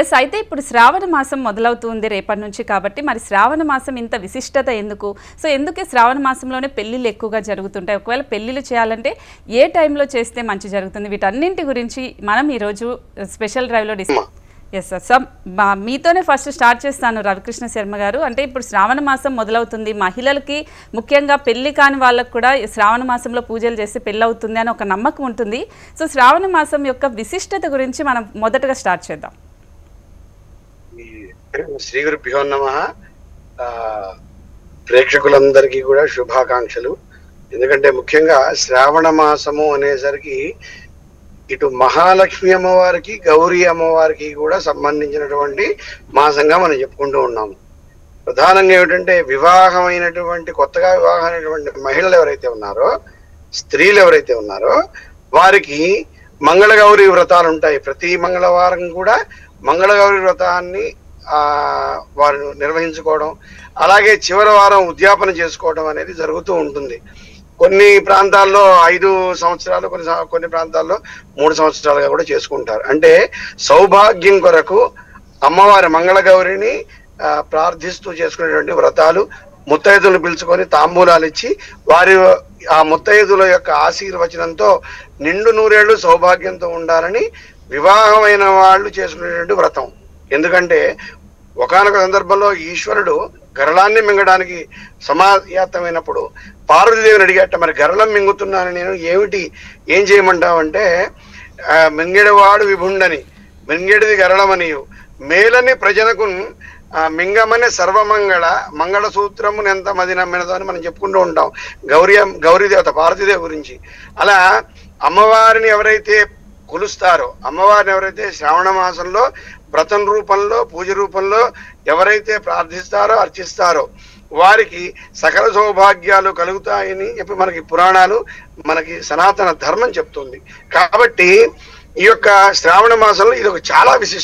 Yes. అయితే ఇప్పుడు శ్రావణ మాసం మొదలవుతుంది రేపటి నుంచి కాబట్టి మరి శ్రావణ మాసం ఇంత విశిష్టత ఎందుకు? సో ఎందుకే శ్రావణ మాసంలోనే పెళ్ళిళ్ళు ఎక్కువగా జరుగుతుంటాయి? ఒకవేళ పెళ్ళిళ్ళు చేయాలంటే ఏ టైంలో చేస్తే మంచి జరుగుతుంది? వీటన్నింటి గురించి మనం ఈరోజు స్పెషల్ డ్రైవ్లో ఎస్ సార్. సో మీతోనే ఫస్ట్ స్టార్ట్ చేస్తాను రవికృష్ణ శర్మ గారు. అంటే ఇప్పుడు శ్రావణ మాసం మొదలవుతుంది, మహిళలకి ముఖ్యంగా పెళ్లి కాని వాళ్ళకు కూడా శ్రావణ మాసంలో పూజలు చేస్తే పెళ్ళి అవుతుంది అని ఒక నమ్మకం ఉంటుంది. సో శ్రావణ మాసం యొక్క విశిష్టత గురించి మనం మొదటగా స్టార్ట్ చేద్దాం. శ్రీ గురుభ్యో నమః. ప్రేక్షకులందరికీ కూడా శుభాకాంక్షలు. ఎందుకంటే ముఖ్యంగా శ్రావణ మాసము అనేసరికి ఇటు మహాలక్ష్మి అమ్మవారికి, గౌరీ అమ్మవారికి కూడా సంబంధించినటువంటి మాసంగా మనం చెప్పుకుంటూ ఉన్నాము. ప్రధానంగా ఏమిటంటే కొత్తగా వివాహమైనటువంటి మహిళలు ఎవరైతే ఉన్నారో, స్త్రీలు ఎవరైతే ఉన్నారో వారికి మంగళగౌరి వ్రతాలు ఉంటాయి. ప్రతి మంగళవారం కూడా మంగళగౌరి వ్రతాన్ని వారు నిర్వహించుకోవడం, అలాగే చివరి వారం ఉద్యాపన చేసుకోవడం అనేది జరుగుతూ ఉంటుంది. కొన్ని ప్రాంతాల్లో 5 సంవత్సరాలు, కొన్ని ప్రాంతాల్లో 3 సంవత్సరాలుగా కూడా చేసుకుంటారు. అంటే సౌభాగ్యం కొరకు అమ్మవారి మంగళగౌరిని ప్రార్థిస్తూ చేసుకునేటువంటి వ్రతాలు. ముత్తైదులు పిలుచుకొని తాంబూలాలు ఇచ్చి ఆ ముత్తైదుల యొక్క ఆశీర్వచనంతో నిండు నూరేళ్లు సౌభాగ్యంతో ఉండాలని వివాహమైన వాళ్ళు చేసుకునేటువంటి వ్రతం. ఎందుకంటే ఒకానొక సందర్భంలో ఈశ్వరుడు గరళాన్ని మింగడానికి సమాయాత్తమైనప్పుడు పార్వతీదేవిని అడిగేట, మరి గరళం మింగుతున్నాను నేను, ఏం చేయమంటావంటే, మింగెడవాడు విభుండని మింగెడిది గరళమనియు మేలని ప్రజలకు మింగమనే మంగళ సూత్రమును ఎంత మది నమ్మినదో అని మనం చెప్పుకుంటూ ఉంటాం గౌరీదేవత పార్వతీదేవి గురించి. అలా అమ్మవారిని ఎవరైతే కొలుస్తారో, అమ్మవారిని ఎవరైతే శ్రావణ మాసంలో వ్రతం రూపంలో, పూజ రూపంలో ఎవరైతే ప్రార్థిస్తారో, అర్చిస్తారో వారికి సకల సౌభాగ్యాలు కలుగుతాయని చెప్పి మనకి పురాణాలు, మనకి సనాతన ధర్మం చెప్తుంది. కాబట్టి ఈ యొక్క శ్రావణ మాసంలో ఇది ఒక చాలా విశిష్టం.